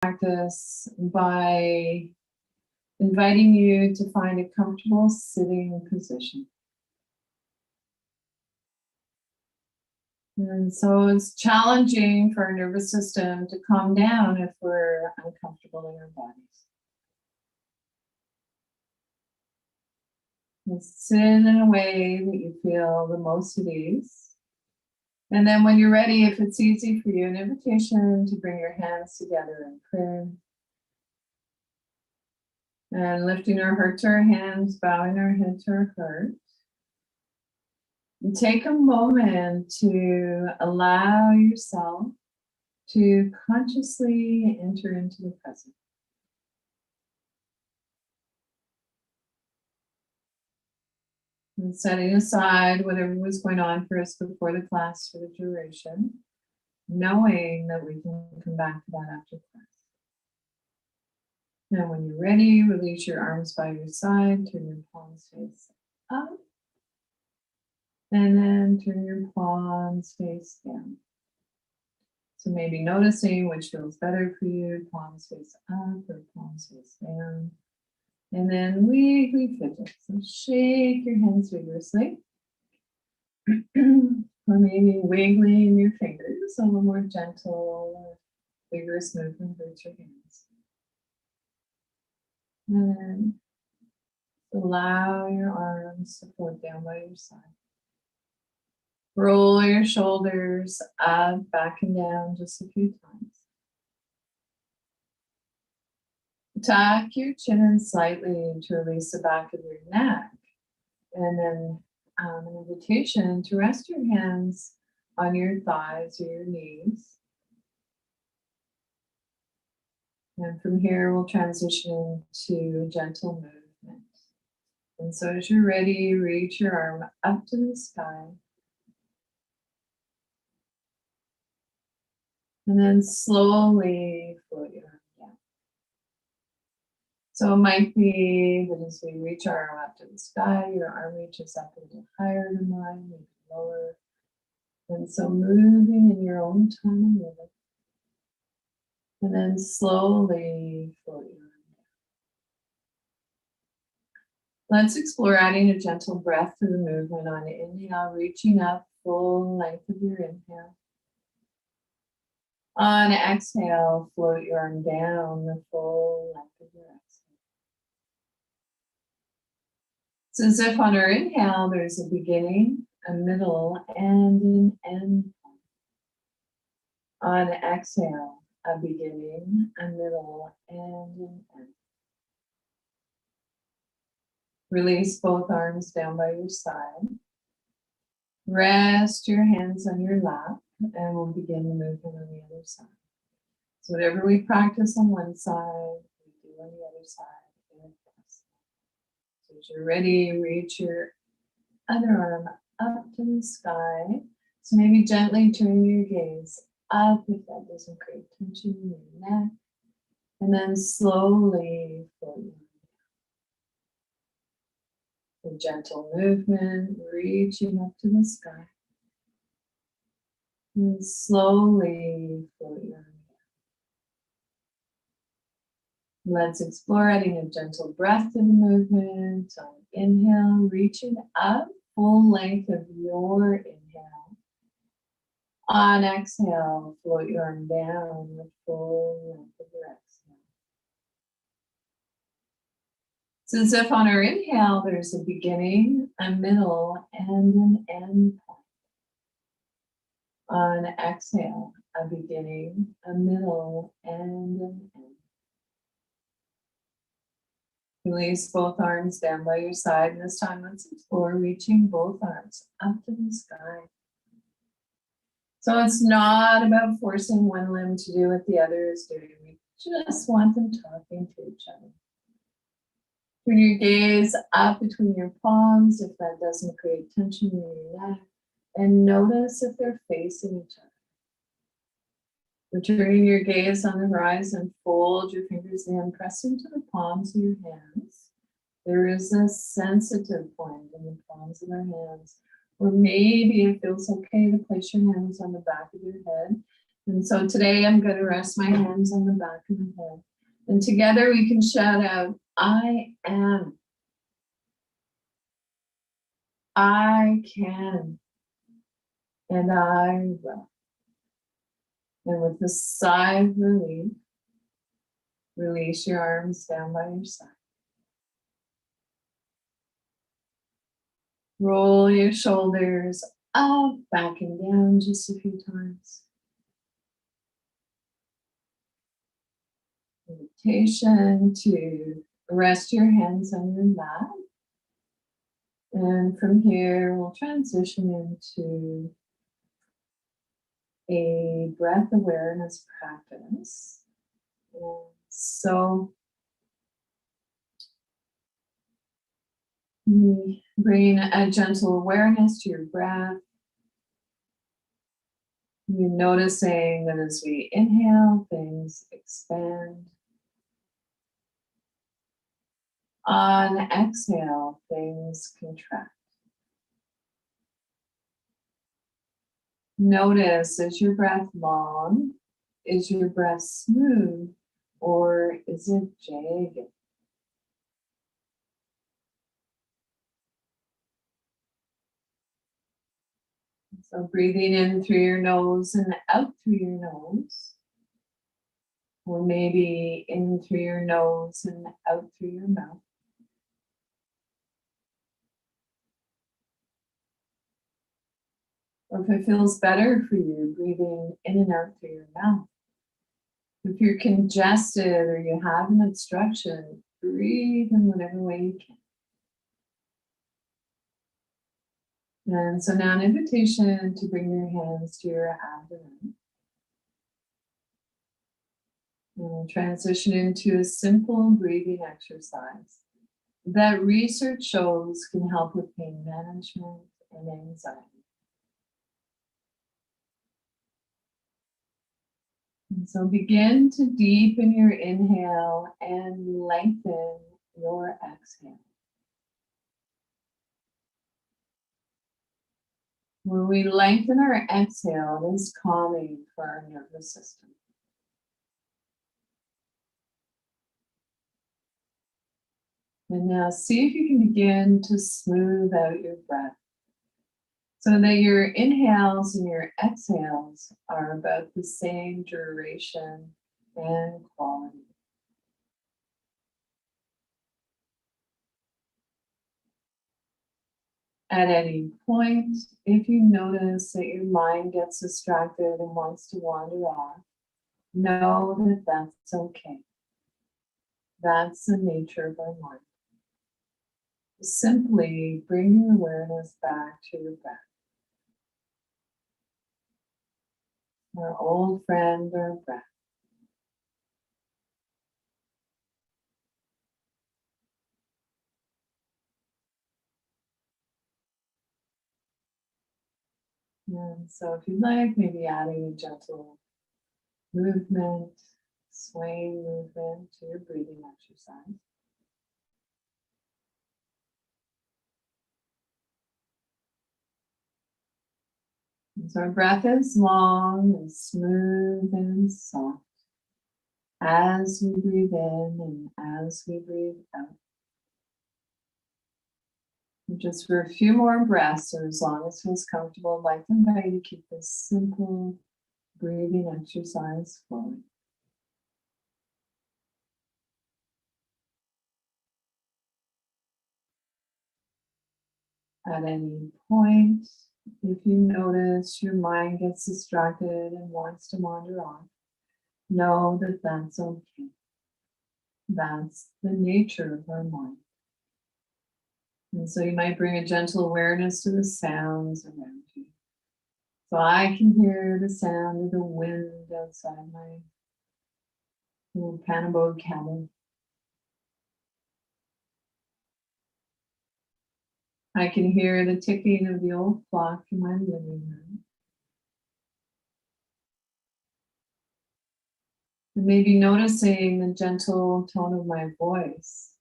practice by inviting you to find a comfortable sitting position. And so it's challenging for our nervous system to calm down if we're uncomfortable in our bodies. And sit in a way that you feel the most at ease. And then when you're ready, if it's easy for you, an invitation to bring your hands together in prayer. And lifting our heart to our hands, bowing our head to our heart. And take a moment to allow yourself to consciously enter into the present. And setting aside whatever was going on for us before the class for the duration, knowing that we can come back to that after class. Now when you're ready, release your arms by your side, turn your palms face up, and then turn your palms face down. So maybe noticing which feels better for you, palms face up or palms face down. And then wiggly fidget. So shake your hands vigorously. Or maybe wiggling your fingers, a little more gentle, vigorous movement with your hands. And then allow your arms to float down by your side. Roll your shoulders up, back and down just a few times. Tuck your chin in slightly to release the back of your neck. And then an invitation to rest your hands on your thighs or your knees. And from here, we'll transition to a gentle movement. And so as you're ready, reach your arm up to the sky. And then slowly float your arm down. So it might be that as we reach our arm up to the sky, your arm reaches up a little higher than mine, maybe lower. And so moving in your own time and rhythm. And then slowly float your arm down. Let's explore adding a gentle breath to the movement on inhale, reaching up full length of your inhale. On exhale, float your arm down the full length of your exhale. It's as if on our inhale, there's a beginning, a middle, and an end point. On exhale, a beginning, a middle, and an end. Release both arms down by your side. Rest your hands on your lap, and we'll begin the movement on the other side. So whatever we practice on one side, we do on the other side. So as you're ready, reach your other arm up to the sky. So maybe gently turn your gaze up if that doesn't create tension in your neck. And then slowly float your arm. A gentle movement, reaching up to the sky. And slowly float your arm. Let's explore adding a gentle breath to the movement. On inhale, reaching up, full length of your inhale. On exhale, float your arm down the full length of your exhale. It's as if on our inhale, there's a beginning, a middle, and an end point. On exhale, a beginning, a middle, and an end. Release both arms down by your side. And this time, let's explore reaching both arms up to the sky. So it's not about forcing one limb to do what the other is doing. We just want them talking to each other. Turn your gaze up between your palms if that doesn't create tension in your neck. And notice if they're facing each other. Returning your gaze on the horizon, fold your fingers in, press into the palms of your hands. There is a sensitive point in the palms of our hands, or maybe it feels okay to place your hands on the back of your head And so today I'm going to rest my hands on the back of my head. And together we can shout out, I am. I can. And I will. And with a sigh of relief, release your arms down by your side. Roll your shoulders up, back and down just a few times. Invitation to rest your hands on your mat. And from here, we'll transition into a breath awareness practice. And so we bring a gentle awareness to your breath. You're noticing that as we inhale, things expand. On exhale, things contract. Notice, is your breath long? Is your breath smooth? Or is it jagged? So breathing in through your nose and out through your nose. Or maybe in through your nose and out through your mouth. Or if it feels better for you, breathing in and out through your mouth. If you're congested or you have an obstruction, breathe in whatever way you can. And so now an invitation to bring your hands to your abdomen. And transition into a simple breathing exercise that research shows can help with pain management and anxiety. And so begin to deepen your inhale and lengthen your exhale. When we lengthen our exhale, it is calming for our nervous system. And now see if you can begin to smooth out your breath so that your inhales and your exhales are about the same duration and quality. At any point, if you notice that your mind gets distracted and wants to wander off, know that that's okay. That's the nature of our mind. Simply bring your awareness back to your breath. Our old friend, our breath. And so if you'd like, maybe adding a gentle movement, swaying movement to your breathing exercise. And so our breath is long and smooth and soft as we breathe in and as we breathe out. And just for a few more breaths, or as long as it feels comfortable, I'd like to invite you to keep this simple breathing exercise flowing. At any point, if you notice your mind gets distracted and wants to wander off, know that that's okay. That's the nature of our mind. And so you might bring a gentle awareness to the sounds around you. So I can hear the sound of the wind outside my little panabode cabin. I can hear the ticking of the old clock in my living room. And maybe noticing the gentle tone of my voice.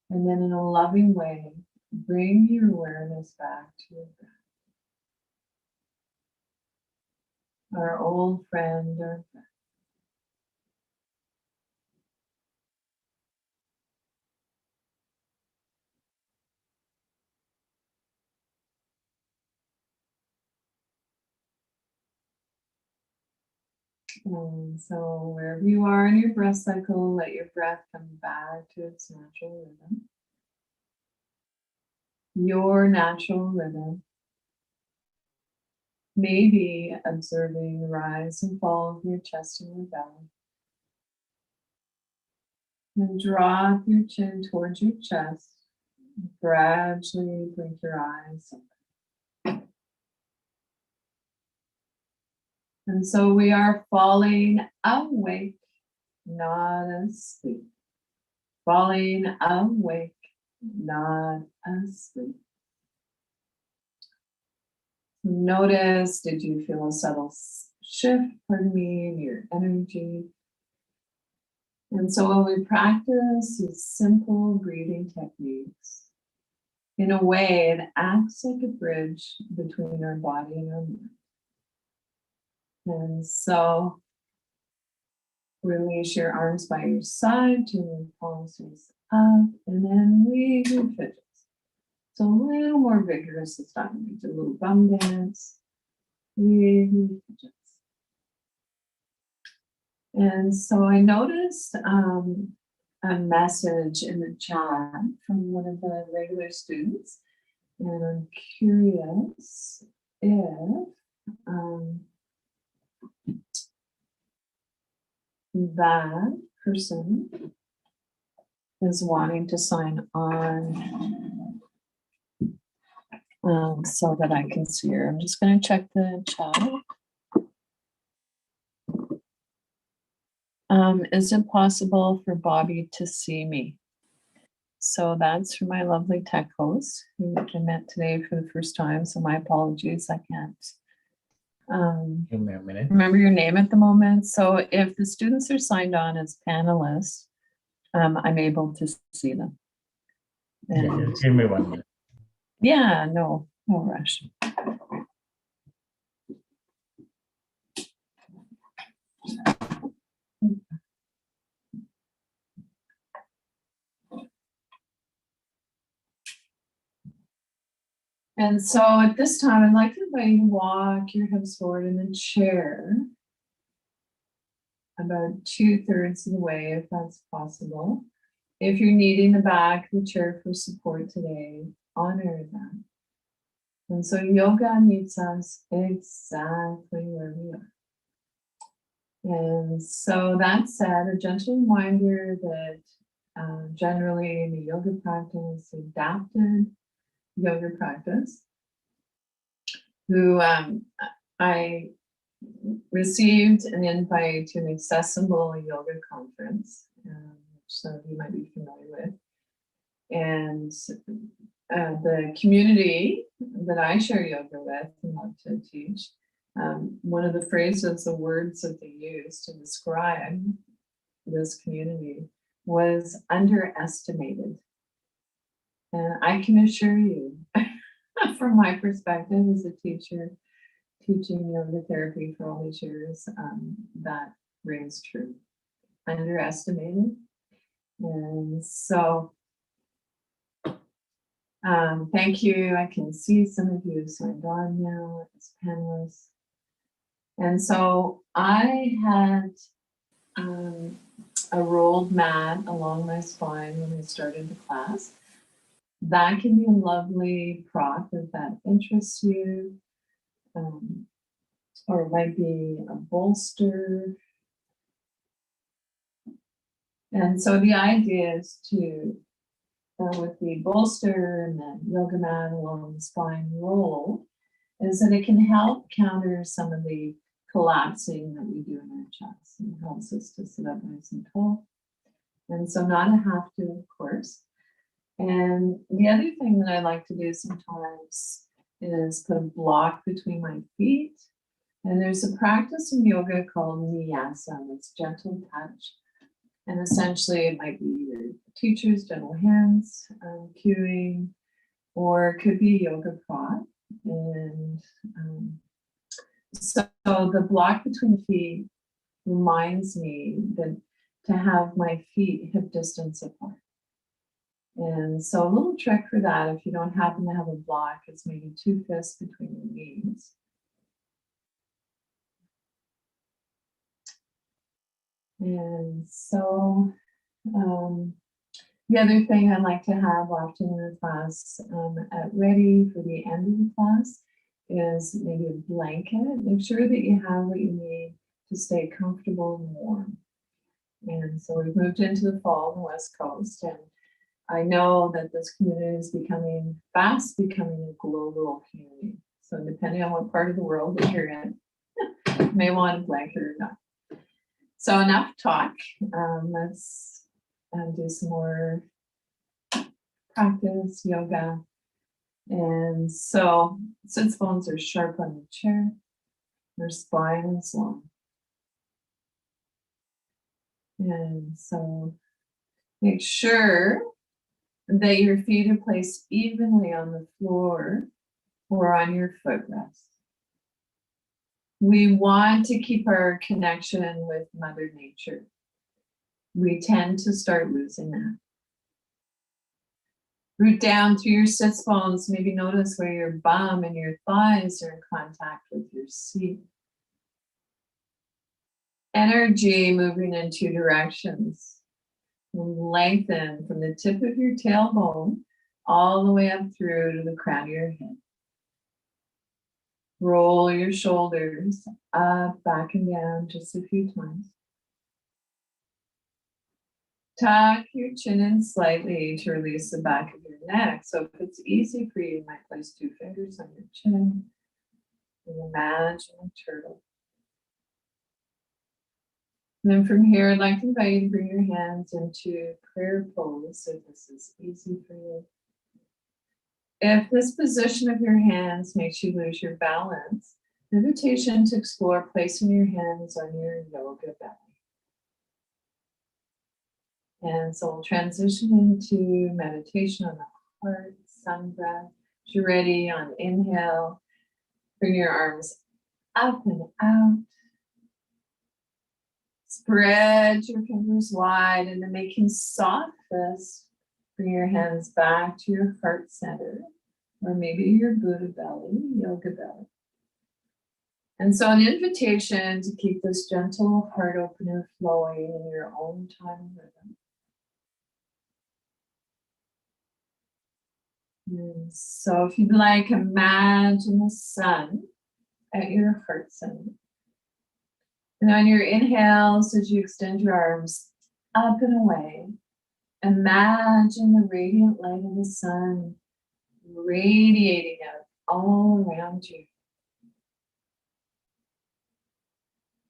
And then in a loving way, bring your awareness back to your breath. our old friend, our And so wherever you are in your breath cycle, let your breath come back to its natural rhythm. Your natural rhythm. Maybe observing the rise and fall of your chest and your belly. And drop your chin towards your chest. Gradually blink your eyes. And so we are falling awake, not asleep. Falling awake, not asleep. Notice, did you feel a subtle shift, pardon me, in your energy? And so when we practice these simple breathing techniques, in a way, it acts like a bridge between our body and our mind. And so release your arms by your side to your palms up, and then we do fidgets. So a little more vigorous this time. We do a little bum dance. We do fidgets. And so I noticed a message in the chat from one of the regular students, and I'm curious if that person is wanting to sign on so that I can see her. I'm just going to check the chat. Is it possible for Bobbie to see me? So that's for my lovely tech host who I met today for the first time. So my apologies, I can't Give me a minute. remember your name at the moment. So if the students are signed on as panelists, I'm able to see them. Yeah, give me 1 minute. Yeah, no rush. And so at this time, I'd like to invite you to walk your hips forward in the chair about 2/3 of the way, if that's possible. If you're needing the back of the chair for support today, honor that. And so yoga meets us exactly where we are. And so that said, a gentle reminder that generally in the yoga practice, adapted yoga practice, who I received an invite to an accessible yoga conference, which some of you might be familiar with. And the community that I share yoga with and love to teach, one of the phrases, the words that they used to describe this community was underestimated. And I can assure you, from my perspective as a teacher, teaching yoga therapy for all these years, that rings true. Underestimated. And so thank you. I can see some of you have signed on now as panelists. And so I had a rolled mat along my spine when I started the class. That can be a lovely prop if that interests you. Or it might be a bolster. And so the idea is to, with the bolster and the yoga mat along the spine roll, is that it can help counter some of the collapsing that we do in our chest, and it helps us to sit up nice and tall. And so not a have to, of course. And the other thing that I like to do sometimes is put a block between my feet. And there's a practice in yoga called Nyasa, it's gentle touch. And essentially it might be your teacher's gentle hands cueing, or it could be yoga prop. And So the block between the feet reminds me that to have my feet hip distance apart. And so a little trick for that, if you don't happen to have a block, is maybe 2 fists between your knees. And so the other thing I like to have often in the class at ready for the end of the class is maybe a blanket. Make sure that you have what you need to stay comfortable and warm. And so we've moved into the fall on the West Coast, and I know that this community is fast becoming a global community. So depending on what part of the world that you're in, you may want a blanket or not. So enough talk. Let's do some more practice, yoga. And so sits bones are sharp on the chair. Your spine is long. And so make sure that your feet are placed evenly on the floor or on your footrest. We want to keep our connection with Mother Nature. We tend to start losing that. Root down through your sits bones. Maybe notice where your bum and your thighs are in contact with your seat. Energy moving in 2 directions. Lengthen from the tip of your tailbone all the way up through to the crown of your head. Roll your shoulders up, back, and down just a few times. Tuck your chin in slightly to release the back of your neck. So if it's easy for you, you might place 2 fingers on your chin and imagine a turtle. And then from here, I'd like to invite you to bring your hands into prayer pose if this is easy for you. If this position of your hands makes you lose your balance, invitation to explore placing your hands on your yoga belly. And so we'll transition into meditation on the heart, sun breath. If you're ready, on inhale, bring your arms up and out. Spread your fingers wide, and then making soft fists, bring your hands back to your heart center, or maybe your Buddha belly, yoga belly. And so an invitation to keep this gentle heart opener flowing in your own time and rhythm. And so if you'd like, imagine the sun at your heart center. And on your inhales, as you extend your arms up and away, imagine the radiant light of the sun radiating out all around you.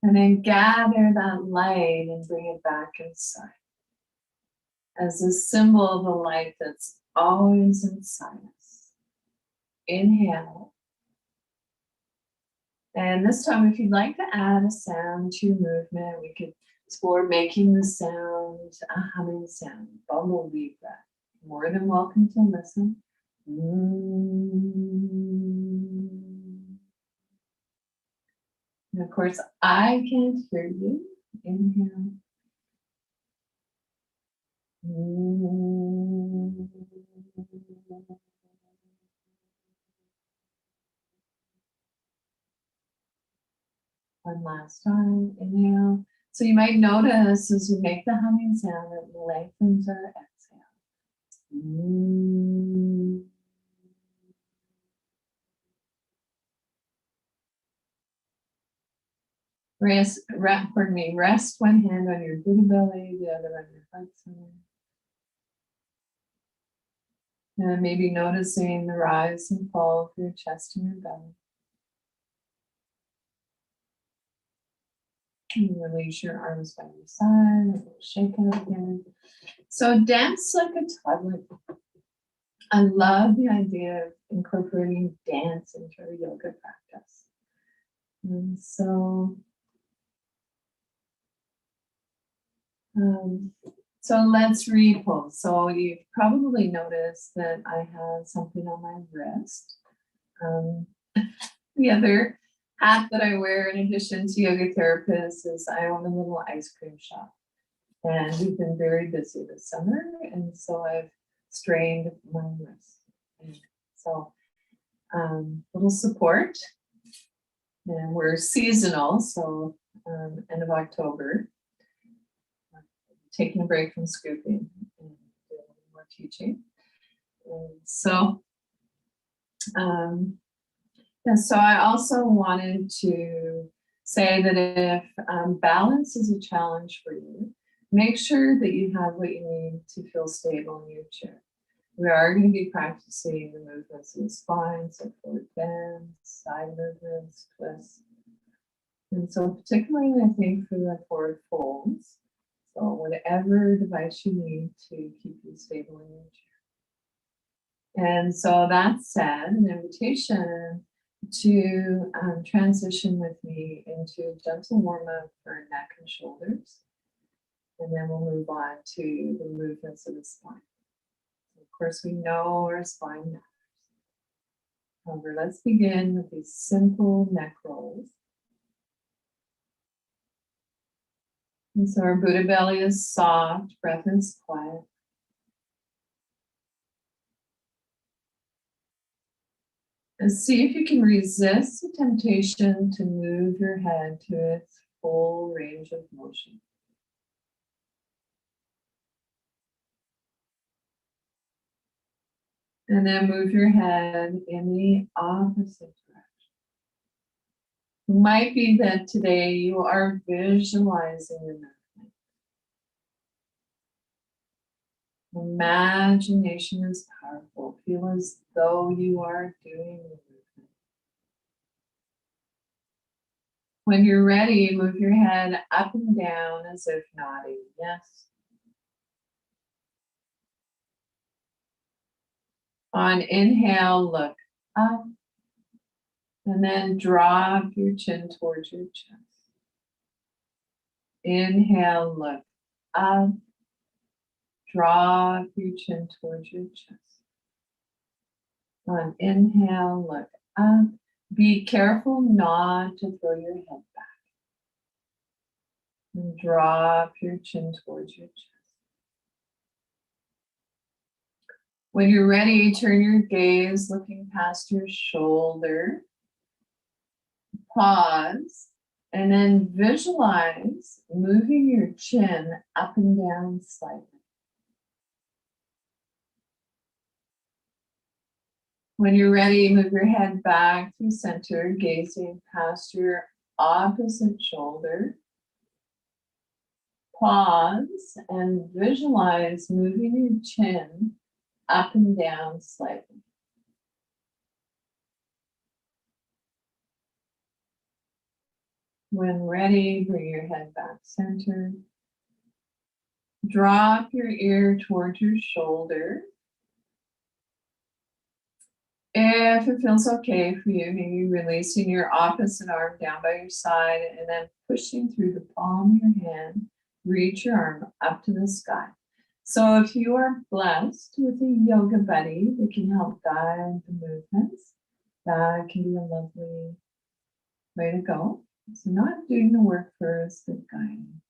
And then gather that light and bring it back inside as a symbol of the light that's always inside us. Inhale. And this time, if you'd like to add a sound to your movement, we could explore making the sound a humming sound, bumblebee breath. More than welcome to listen. And of course, I can't hear you. Inhale. One last time, inhale. So you might notice as we make the humming sound, it lengthens our exhale. Rest one hand on your Buddha belly, the other on your heart center. And maybe noticing the rise and fall of your chest and your belly. And release your arms by your side, and we'll shake it up again. So dance like a toddler. I love the idea of incorporating dance into our yoga practice. And so, let's repose. So you've probably noticed that I have something on my wrist. The other hat that I wear in addition to yoga therapist is I own a little ice cream shop. And we've been very busy this summer, and so I've strained my wrist. And so little support, and we're seasonal, so end of October, taking a break from scooping and doing more teaching. And so, and so I also wanted to say that if balance is a challenge for you, make sure that you have what you need to feel stable in your chair. We are going to be practicing the movements of the spine, so forward bends, side movements, twists. And so particularly I think for the forward folds, so whatever device you need to keep you stable in your chair. And so that said, an invitation to transition with me into a gentle warm-up for neck and shoulders. And then we'll move on to the movements of the spine. Of course, we know our spine matters. However, let's begin with these simple neck rolls. And so our Buddha belly is soft, breath is quiet. And see if you can resist the temptation to move your head to its full range of motion. And then move your head in the opposite direction. It might be that today you are visualizing the movement. Imagination is powerful. Feel as though you are doing the movement. When you're ready, move your head up and down as if nodding yes. On inhale, look up, and then drop your chin towards your chest. Inhale, look up, drop your chin towards your chest. On inhale, look up. Be careful not to throw your head back. And drop your chin towards your chest. When you're ready, turn your gaze looking past your shoulder. Pause, and then visualize moving your chin up and down slightly. When you're ready, move your head back to center, gazing past your opposite shoulder. Pause and visualize moving your chin up and down slightly. When ready, bring your head back centered. Drop your ear towards your shoulder. If it feels okay for you, maybe releasing your opposite arm down by your side and then pushing through the palm of your hand, reach your arm up to the sky. So if you are blessed with a yoga buddy that can help guide the movements, that can be a lovely way to go. So not doing the work first, but guiding.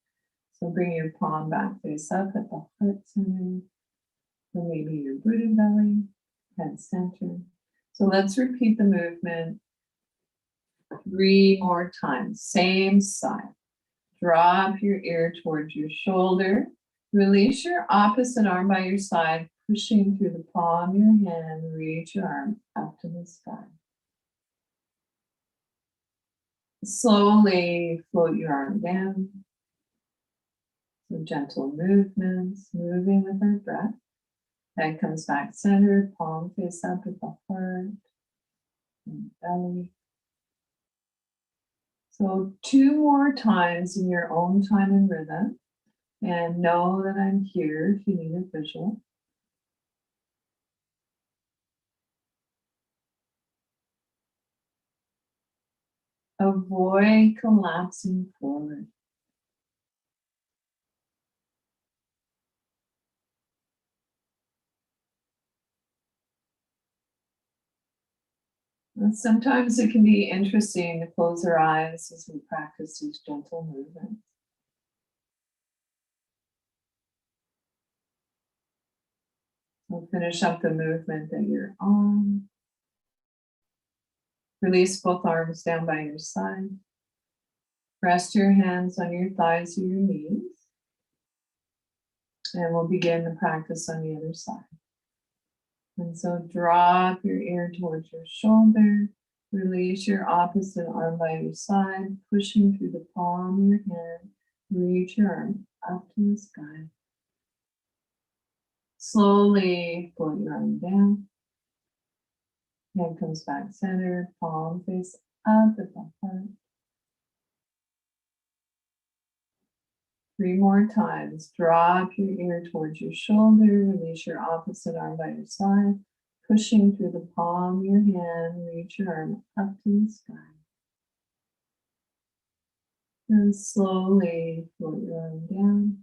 So bring your palm back face up at the heart center, or maybe your Buddha belly, head center. So let's repeat the movement 3 more times. Same side. Drop your ear towards your shoulder. Release your opposite arm by your side, pushing through the palm of your hand. Reach your arm up to the sky. Slowly float your arm down. So gentle movements, moving with our breath. Head comes back centered, palm face up at the heart and belly. So 2 more times in your own time and rhythm. And know that I'm here if you need a visual. Avoid collapsing forward. And sometimes it can be interesting to close our eyes as we practice these gentle movements. We'll finish up the movement that you're on. Release both arms down by your side. Rest your hands on your thighs or your knees. And we'll begin the practice on the other side. And so drop your ear towards your shoulder. Release your opposite arm by your side, pushing through the palm of your hand. Reach your arm up to the sky. Slowly float your arm down. Head comes back center, palm face up at the heart. 3 more times. Drop your ear towards your shoulder. Release your opposite arm by your side. Pushing through the palm of your hand. Reach your arm up to the sky. And slowly float your arm down.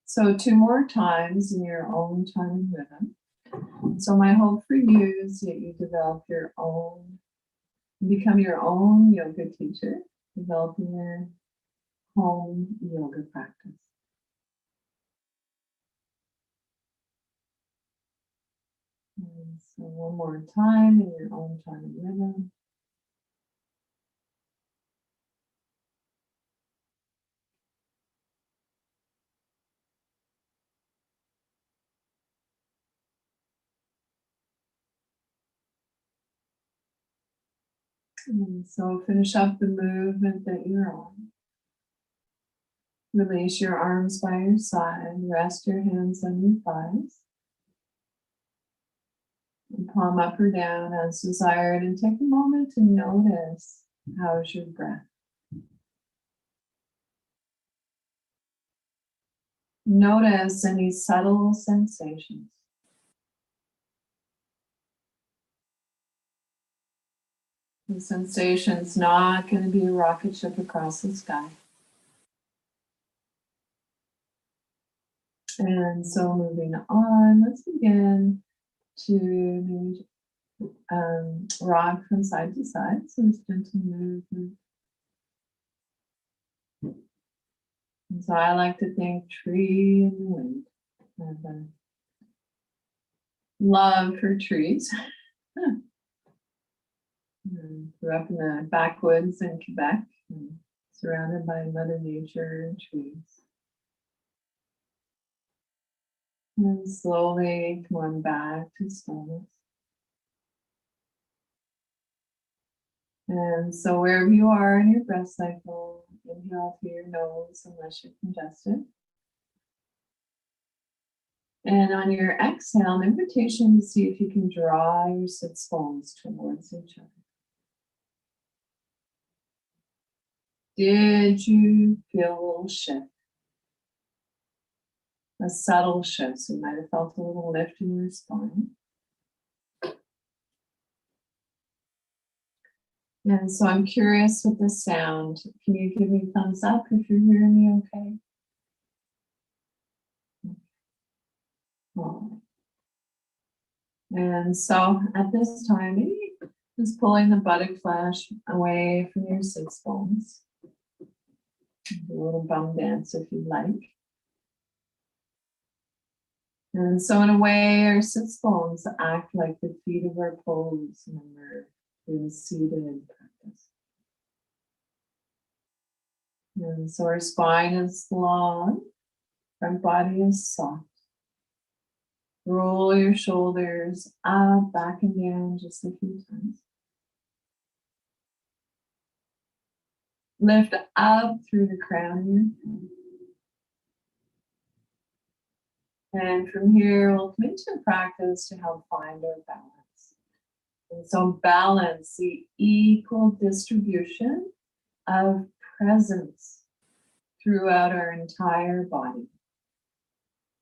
So 2 more times in your own time and rhythm. So my hope for you is that you develop your own, become your own yoga teacher, developing your home yoga practice. And so 1 more time in your own time and rhythm. And so finish up the movement that you're on. Release your arms by your side. Rest your hands on your thighs. And palm up or down as desired. And take a moment to notice how's your breath. Notice any subtle sensations. The sensation's not going to be a rocket ship across the sky. And so moving on, let's begin to rock from side to side. So this gentle movement. And so I like to think tree in the wind. I have a love for trees. Grew up in the backwoods in Quebec, surrounded by Mother Nature and trees. And slowly come on back to stillness. And so wherever you are in your breath cycle, inhale through your nose unless you're congested. And on your exhale, an invitation to see if you can draw your sits bones towards each other. Did you feel a little shift? A subtle shift, so you might have felt a little lift in your spine. And so I'm curious with the sound. Can you give me a thumbs up if you're hearing me okay? All right. And so at this time, maybe just pulling the buttock flesh away from your sits bones. Do a little bum dance if you'd like. And so in a way, our sits bones act like the feet of our pose when we're in seated practice. And so our spine is long, front body is soft. Roll your shoulders up, back and down just a few times. Lift up through the crown of your head. And from here, we'll commit to a practice to help find our balance. And so balance, the equal distribution of presence throughout our entire body.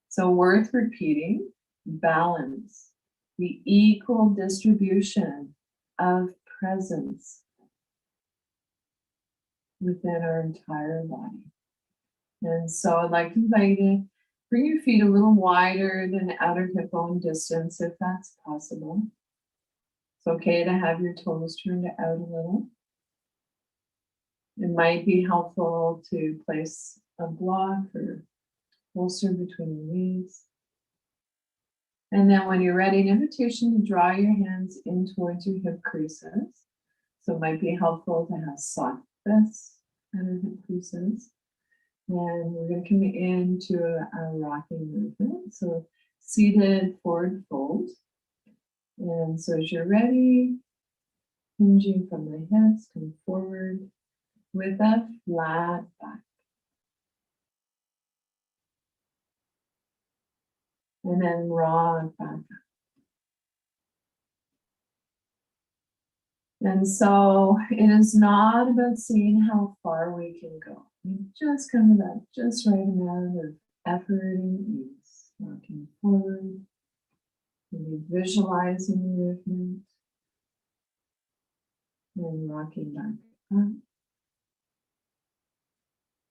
So worth repeating, balance, the equal distribution of presence within our entire body. And so I'd like to invite you to Bring your feet a little wider than outer hip bone distance if that's possible. It's okay to have your toes turned out a little. It might be helpful to place a block or bolster between your knees. And then when you're ready, an invitation to draw your hands in towards your hip creases. So it might be helpful to have soft fists under hip creases. And we're going to come into a rocking movement. So seated forward fold. And so as you're ready, hinging from the hips, come forward with a flat back. And then rock back up. And so it is not about seeing how far we can go. We just come to that just right amount of effort and ease. Rocking forward, maybe visualizing the movement, and rocking back up.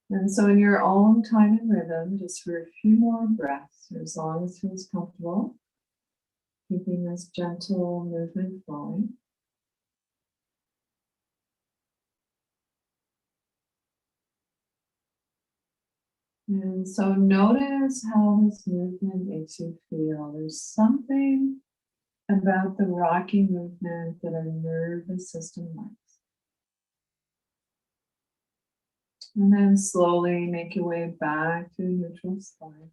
And so in your own time and rhythm, just for a few more breaths, or as long as it feels comfortable, keeping this gentle movement flowing. And so notice how this movement makes you feel. There's something about the rocking movement that our nervous system likes. And then slowly make your way back to neutral spine.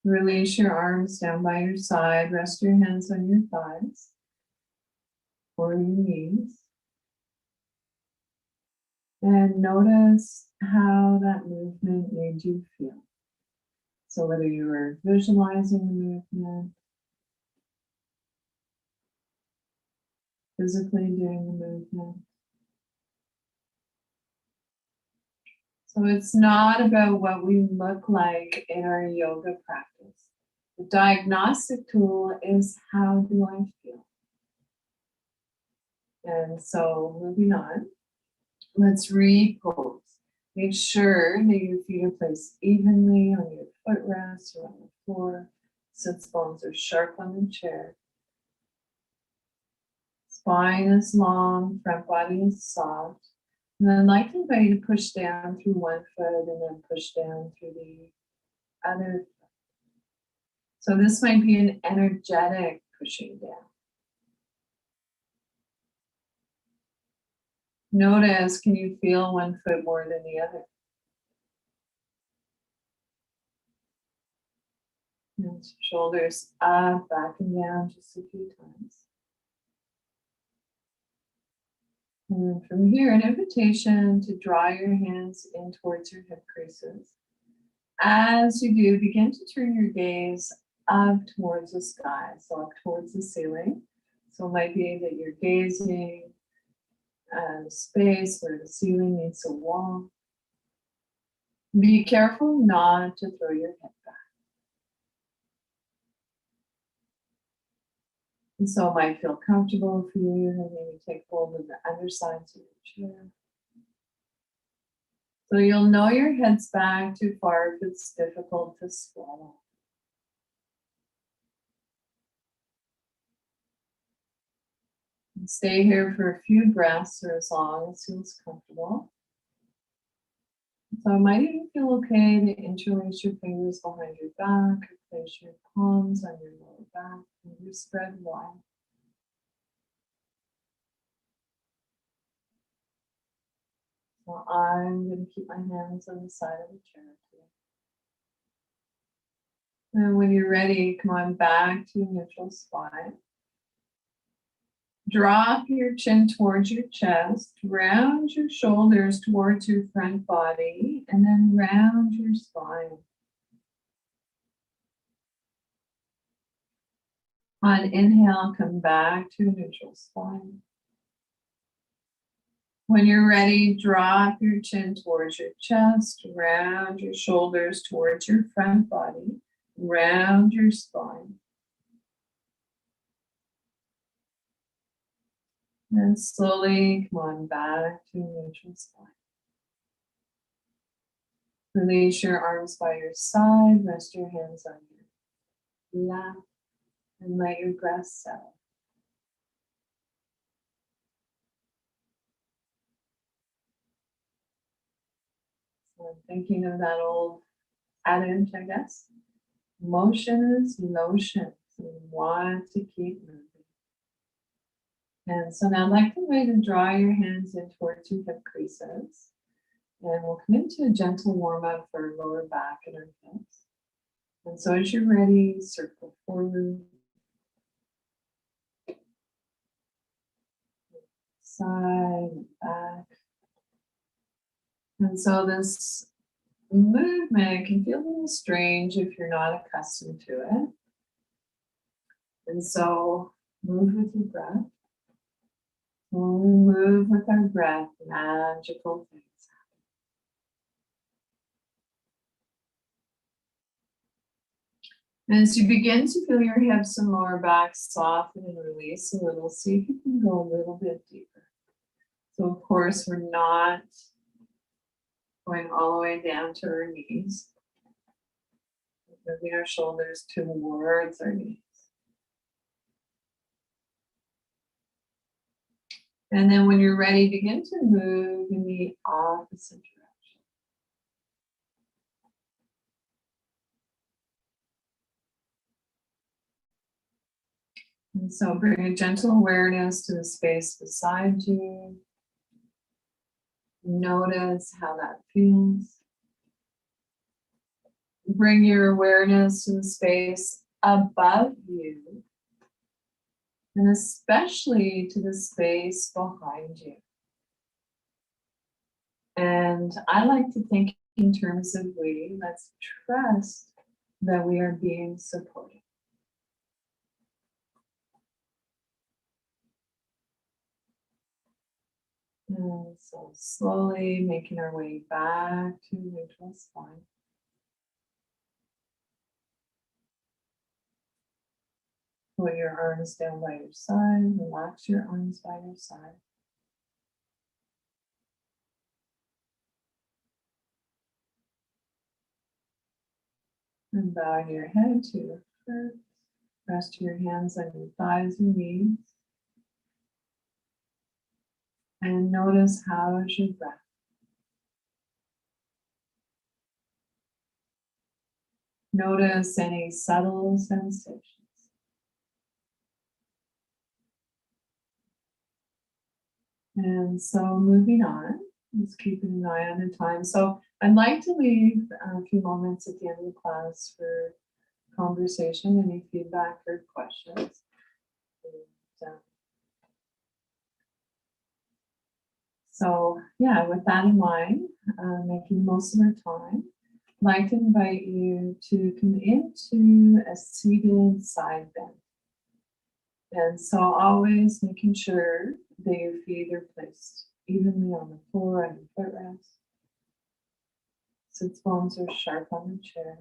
Release your arms down by your side. Rest your hands on your thighs or your knees. And notice how that movement made you feel. So whether you were visualizing the movement, physically doing the movement. So it's not about what we look like in our yoga practice. The diagnostic tool is how do I feel? And so moving on, let's repose. Make sure that your feet are placed evenly on your footrest or on the floor. Sits bones are sharp on the chair. Spine is long, front body is soft. And then I'd like to invite you to push down through one foot and then push down through the other foot. So this might be an energetic pushing down. Notice, can you feel one foot more than the other? And shoulders up, back and down just a few times. And then from here, an invitation to draw your hands in towards your hip creases. As you do, begin to turn your gaze up towards the sky, so up towards the ceiling. So it might be that you're gazing at a space where the ceiling meets a wall. Be careful not to throw your head back. And so it might feel comfortable for you, and maybe take hold of the undersides of your chair. So you'll know your head's back too far if it's difficult to swallow. And stay here for a few breaths or as long as it feels comfortable. So it might even feel okay to interlace your fingers behind your back or place your palms on your lower back and you spread wide. So I'm going to keep my hands on the side of the chair today. And when you're ready, come on back to neutral spine. Drop your chin towards your chest, round your shoulders towards your front body, and then round your spine. On inhale, come back to neutral spine. When you're ready, drop your chin towards your chest, round your shoulders towards your front body, round your spine. And slowly come on back to neutral spine. Release your arms by your side, rest your hands on your lap, and let your breath settle. So I'm thinking of that old adage, I guess. Motion is lotion. So you want to keep moving. And so now I'd like to invite you to draw your hands in towards your hip creases. And we'll come into a gentle warm up for our lower back and our hips. And so as you're ready, circle forward, side, and back. And so this movement can feel a little strange if you're not accustomed to it. And so move with your breath. When we move with our breath, magical things happen. And as you begin to feel your hips and lower back soften and release a little, see if you can go a little bit deeper. So of course, we're not going all the way down to our knees. Moving our shoulders towards our knees. And then when you're ready, begin to move in the opposite direction. And so bring a gentle awareness to the space beside you. Notice how that feels. Bring your awareness to the space above you, and especially to the space behind you. And I like to think in terms of we. Let's trust that we are being supported. And so slowly making our way back to neutral spine. Put your arms down by your side, relax your arms by your side. And bow your head to your foot. Rest your hands on your thighs and knees. And notice how is your breath. Notice any subtle sensations. And so moving on, just keeping an eye on the time. So I'd like to leave a few moments at the end of the class for conversation, any feedback or questions. And, so yeah, with that in mind, making the most of our time, I'd like to invite you to come into a seated side bend. And so always making sure that your feet are placed evenly on the floor and your footrest. Sits bones are sharp on the chair.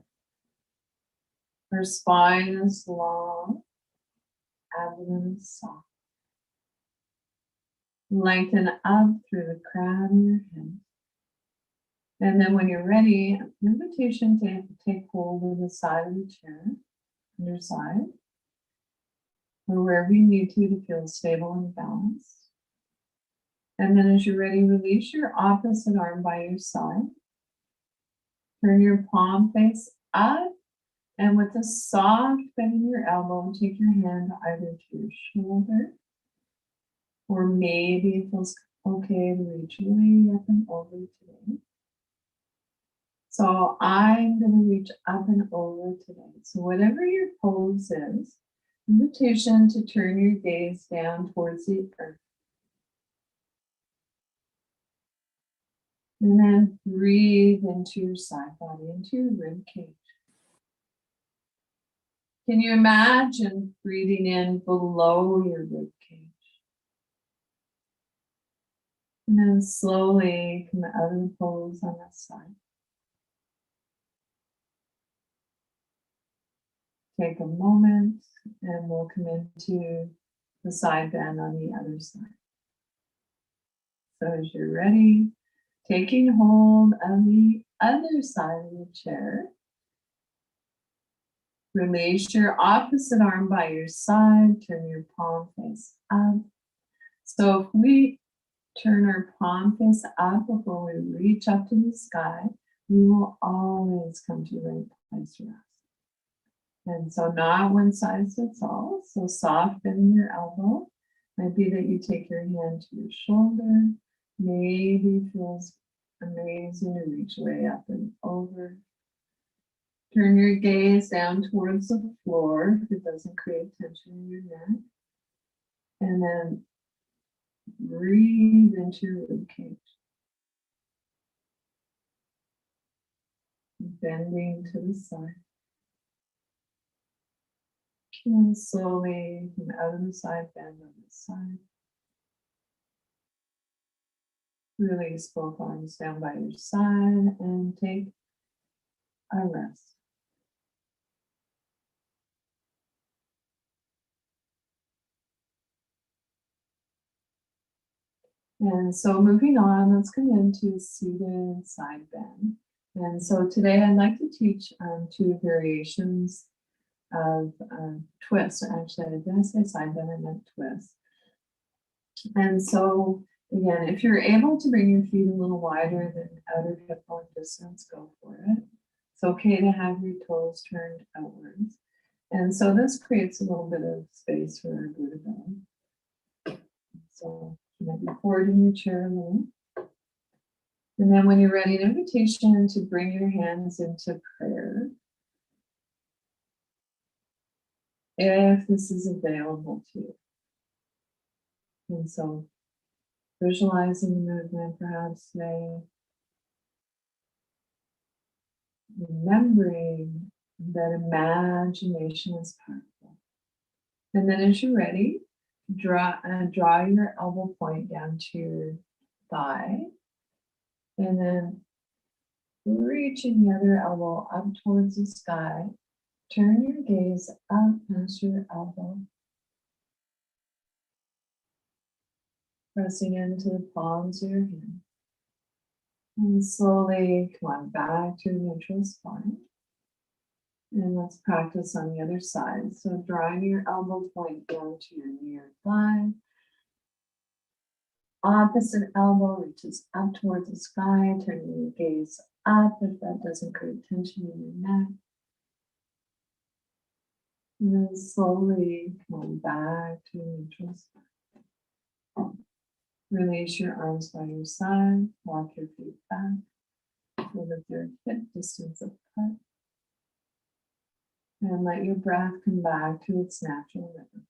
Her spine is long, abdomen is soft. Lengthen up through the crown of your head. And then when you're ready, an invitation to take hold of the side of the chair, on your side, or wherever you need to feel stable and balanced. And then as you're ready, release your opposite arm by your side. Turn your palm face up, and with a soft bend in your elbow, take your hand either to your shoulder, or maybe it feels okay to reach way up and over today. So I'm going to reach up and over today. So whatever your pose is, invitation to turn your gaze down towards the earth. And then breathe into your side body, into your rib cage. Can you imagine breathing in below your rib cage? And then slowly come out of the pose on that side. Take a moment and we'll come into the side bend on the other side. So as you're ready, taking hold of the other side of the chair. Release your opposite arm by your side, turn your palm face up. So if we turn our palm face up before we reach up to the sky, we will always come to the right place to rest. And so not one size fits all. So soft bend in your elbow. Might be that you take your hand to your shoulder. Maybe feels amazing to reach way up and over. Turn your gaze down towards the floor if it doesn't create tension in your neck. And then breathe into your ribcage. Bending to the side. And slowly come out of the side, bend on the side. Release both arms down by your side and take a rest. And so moving on, let's come into seated side bend. And so today I'd like to teach two variations of twist. Actually, I didn't say side bend, I meant twist. And so again, if you're able to bring your feet a little wider than outer hip bone distance, go for it. It's okay to have your toes turned outwards. And so this creates a little bit of space for our vertebrae. So you might be forward in your chair a little. And then when you're ready, an invitation to bring your hands into prayer. If this is available to you. And so visualizing the movement perhaps today. Remembering that imagination is powerful. And then as you're ready, draw your elbow point down to your thigh. And then reaching the other elbow up towards the sky. Turn your gaze up past your elbow. Pressing into the palms of your hand. And slowly come on back to your neutral spine. And let's practice on the other side. So drawing your elbow point down to your near thigh. Opposite elbow reaches up towards the sky, turning your gaze up if that doesn't create tension in your neck. And then slowly come back to your neutral spine. Release your arms by your side, walk your feet back, so that they're hip distance apart. And let your breath come back to its natural rhythm.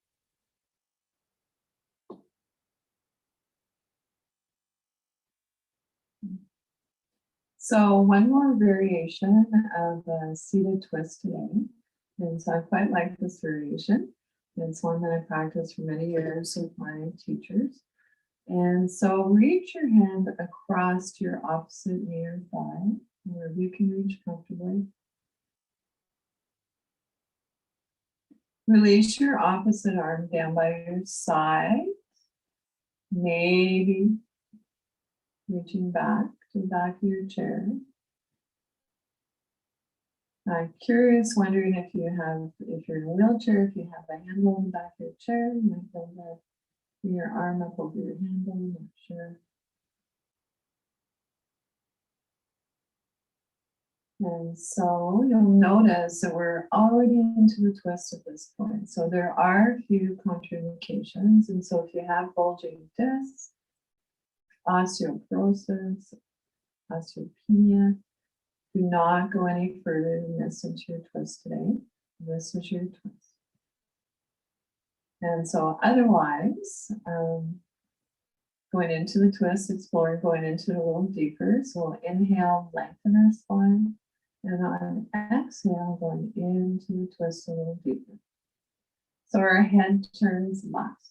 So one more variation of a seated twist today. And so I quite like this variation. It's one that I practiced for many years with my teachers. And so reach your hand across to your opposite knee or thigh, wherever you can reach comfortably. Release your opposite arm down by your side. Maybe reaching back to the back of your chair. I'm curious, wondering if you're in a wheelchair, if you have a handle in the back of your chair, you might feel that your arm up over your handle, I'm not sure. And so you'll notice that we're already into the twist at this point. So there are a few contraindications. And so if you have bulging discs, osteoporosis, osteopenia, do not go any further than this into your twist today. This is your twist. And so otherwise, going into the twist, exploring going into it a little deeper. So we'll inhale, lengthen our spine. And on exhale, going into the twist a little deeper. So our head turns left.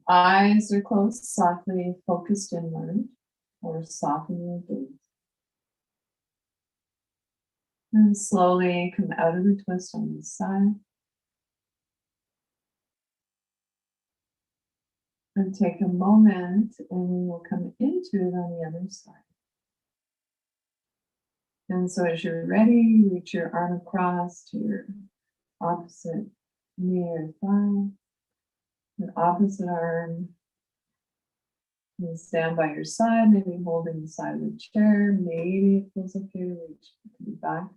Eyes are closed softly, focused inward, or soften your gaze. And slowly come out of the twist on the side. And take a moment and we will come into it on the other side. And so as you're ready, reach your arm across to your opposite knee or thigh, your opposite arm. And stand by your side, maybe holding the side of the chair. Maybe it feels okay to reach to the back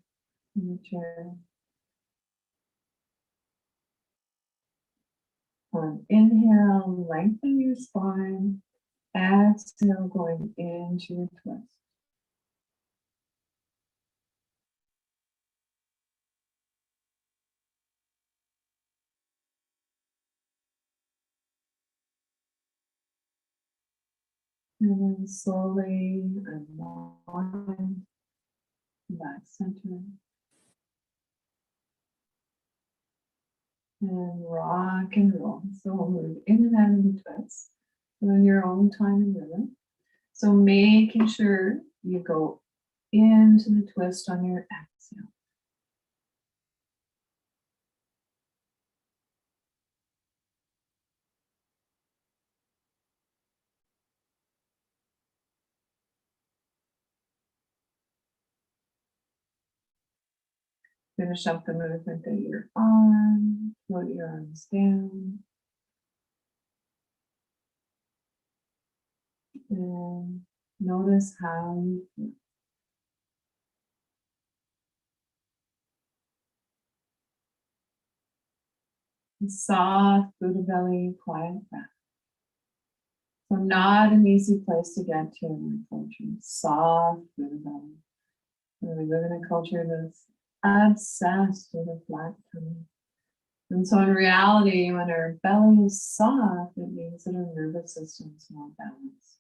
in the chair. Inhale, lengthen your spine. Exhale, going into your twist. And then slowly unwind back center. And rock and roll. So we'll move in and out of the twist. So in your own time and rhythm. So making sure you go into the twist on your exhale. Finish up the movement that you're on. Float your arms down. And notice how you feel. Soft Buddha belly, quiet breath. So not an easy place to get to in our culture. Soft Buddha belly. And we live in a culture that's obsessed with a flat tummy. And so in reality, when our belly is soft, it means that our nervous system is more balanced.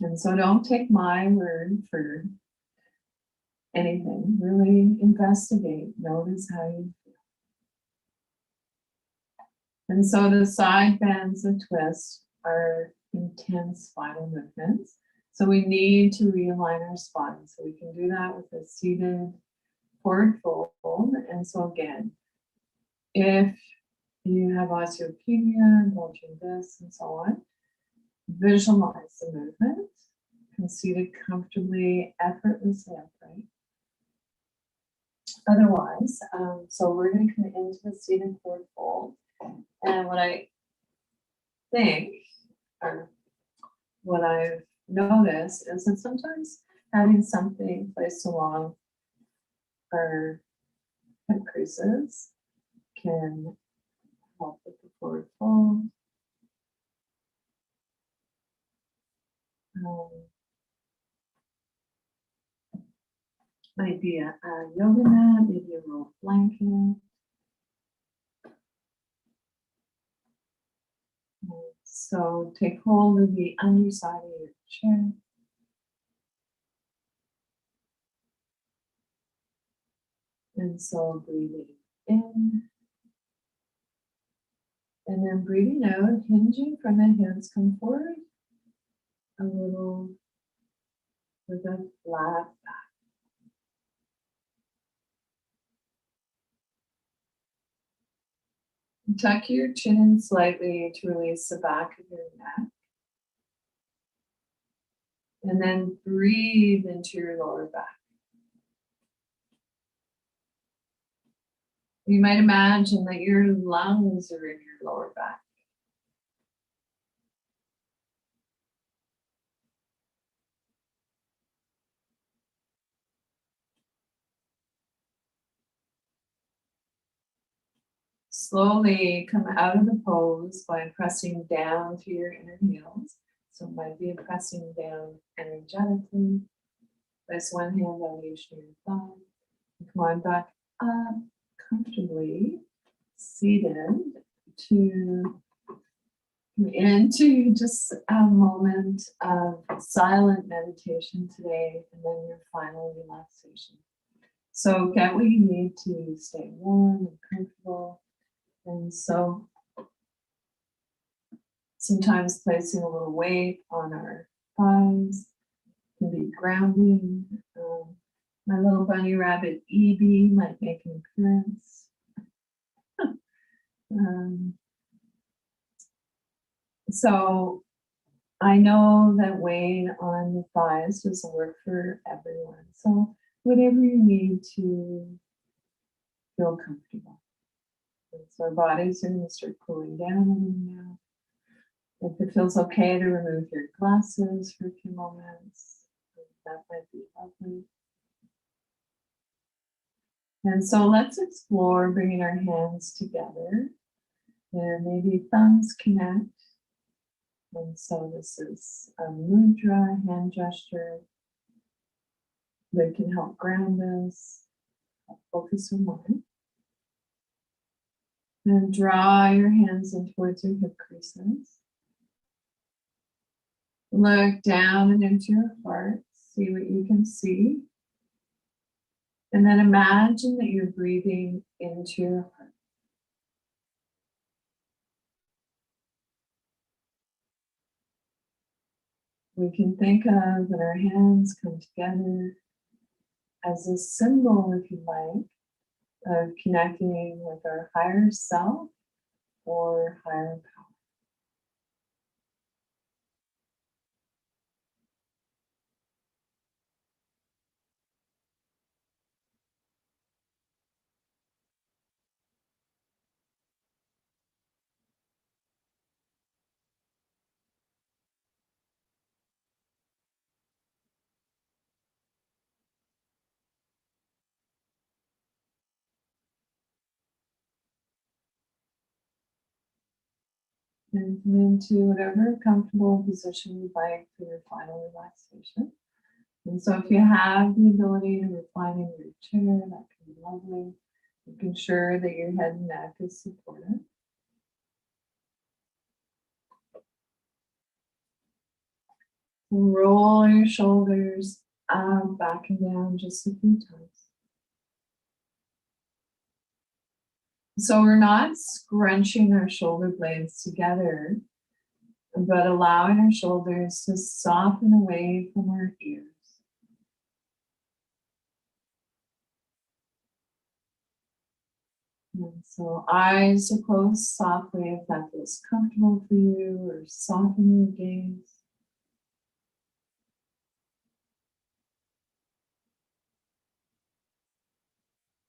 And so don't take my word for anything. Really investigate. Notice how you feel. And so the side bends and twists are intense spinal movements. So we need to realign our spine. So we can do that with a seated forward fold. And so again, if you have osteopenia, bulging discs, and so on, visualize the movement. You can seat it comfortably, effortlessly upright. Otherwise, so we're going to come into the seated forward fold. And what I think, or what I've noticed, is that sometimes having something placed along our hip creases can help with the forward fold. Might be a yoga mat, maybe a rolled blanket. So take hold of the underside of your chair. And so breathing in. And then breathing out, hinging from the hands, come forward a little with a flat back. Tuck your chin in slightly to release the back of your neck. And then breathe into your lower back. You might imagine that your lungs are in your lower back. Slowly come out of the pose by pressing down through your inner heels. So it might be a pressing down energetically. Place one hand on each of your thigh. Come on back up comfortably, seated, to come into just a moment of silent meditation today, and then your final relaxation. So get what you need to stay warm and comfortable. And so sometimes placing a little weight on our thighs can be grounding. My little bunny rabbit Evie might make an appearance. So I know that weighing on the thighs doesn't work for everyone. So whatever you need to feel comfortable. And so our bodies are going to start cooling down a little now. If it feels okay to remove your glasses for a few moments, that might be lovely. And so let's explore bringing our hands together and maybe thumbs connect. And so this is a mudra, hand gesture that can help ground us, help focus our mind. And draw your hands in towards your hip creases. Look down and into your heart, see what you can see. And then imagine that you're breathing into your heart. We can think of that our hands come together as a symbol, if you like, of connecting with our higher self or higher power. And come into whatever comfortable position you'd like for your final relaxation. And so if you have the ability to recline in your chair, that can be lovely. Making sure that your head and neck is supported. Roll your shoulders up, back and down just a few times. So we're not scrunching our shoulder blades together, but allowing our shoulders to soften away from our ears. And so eyes are closed softly if that feels comfortable for you, or soften your gaze.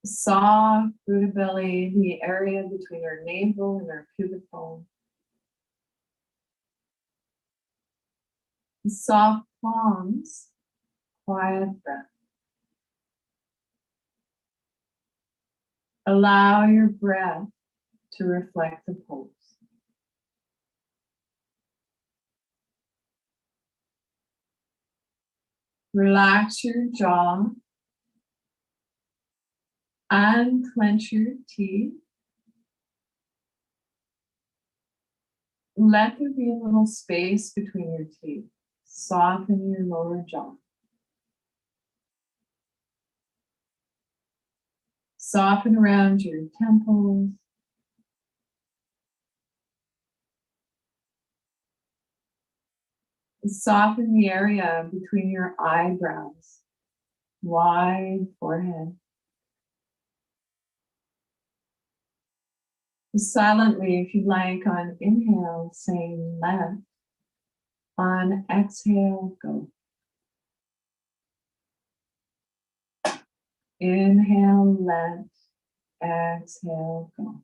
Soft Buddha belly, the area between our navel and our pubic bone. Soft palms, quiet breath. Allow your breath to reflect the pose. Relax your jaw. Unclench your teeth. Let there be a little space between your teeth. Soften your lower jaw. Soften around your temples. Soften the area between your eyebrows. Wide forehead. Silently, if you like, on inhale, say left. On exhale, go. Inhale, left. Exhale, go.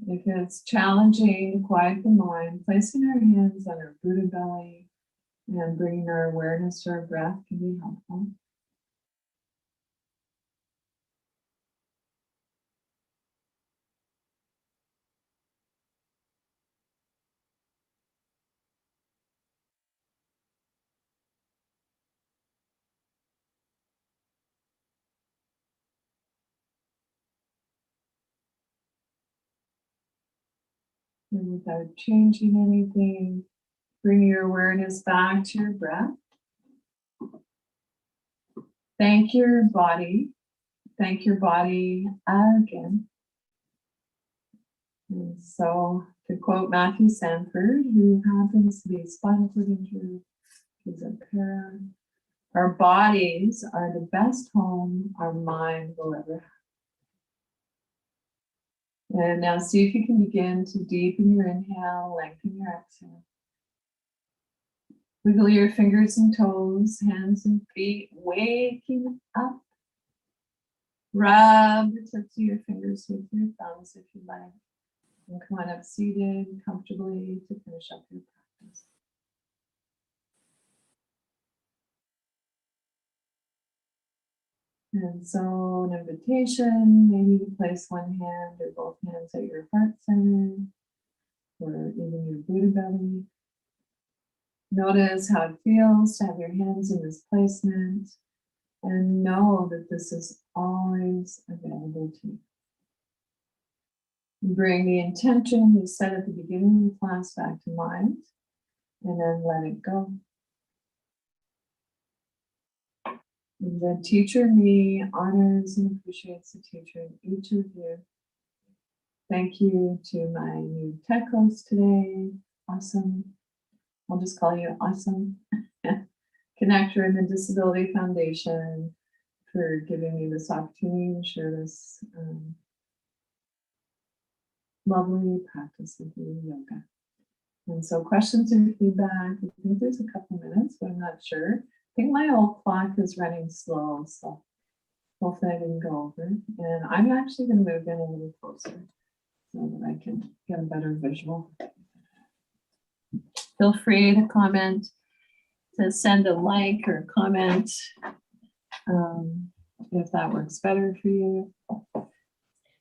If it's challenging to quiet the mind, placing our hands on our Buddha belly and bringing our awareness to our breath can be helpful. And without changing anything, bring your awareness back to your breath. Thank your body. Thank your body again. And so, to quote Matthew Sanford, who happens to be a spinal cord injury is a pair. Our bodies are the best home our mind will ever have. And now see if you can begin to deepen your inhale, lengthen your exhale. Wiggle your fingers and toes, hands and feet, waking up. Rub the tips of your fingers with your thumbs if you like. And come on up seated comfortably to finish up your practice. And so an invitation, maybe to place one hand or both hands at your heart center or even your Buddha belly. Notice how it feels to have your hands in this placement and know that this is always available to you. Bring the intention you set at the beginning of the class back to mind and then let it go. The teacher me honors and appreciates the teacher in each of you. Thank you to my new tech host today. Awesome. I'll just call you Awesome. Connector and the Disability Foundation for giving me this opportunity to share this lovely practice of doing yoga. And so questions or feedback, I think there's a couple minutes, but I'm not sure. I think my old clock is running slow, so hopefully I didn't go over. And I'm actually going to move in a little closer so that I can get a better visual. Feel free to comment, to send a like or comment if that works better for you.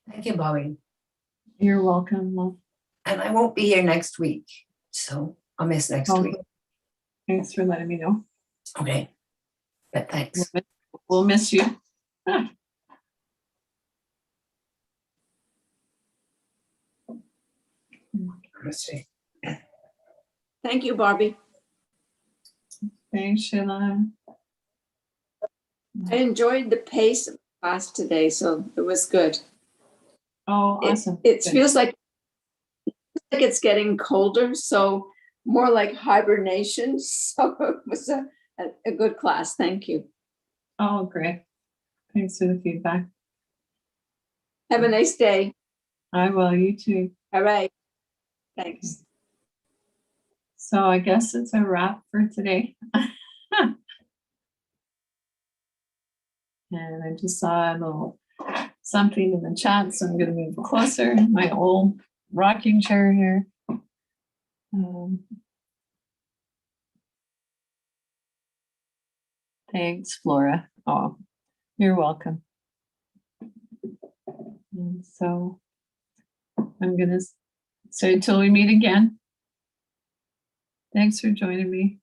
Thank you, Bobbie. You're welcome, love. And I won't be here next week, so I'll miss next week. Thanks for letting me know. Okay, but thanks. We'll miss you. Namaste. Thank you, Bobbie. Thanks, Sheila. I enjoyed the pace of the class today, so it was good. Oh, awesome. It Good. feels like it's getting colder, so more like hibernation. So it was a good class. Thank you. Oh, great. Thanks for the feedback. Have a nice day. I will, you too. All right. Thanks. So I guess it's a wrap for today. And I just saw a little something in the chat, so I'm going to move closer. My old rocking chair here. Thanks, Flora. Oh, you're welcome. And so I'm going to say until we meet again. Thanks for joining me.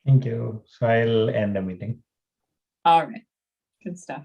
Thank you. So I'll end the meeting. All right. Good stuff.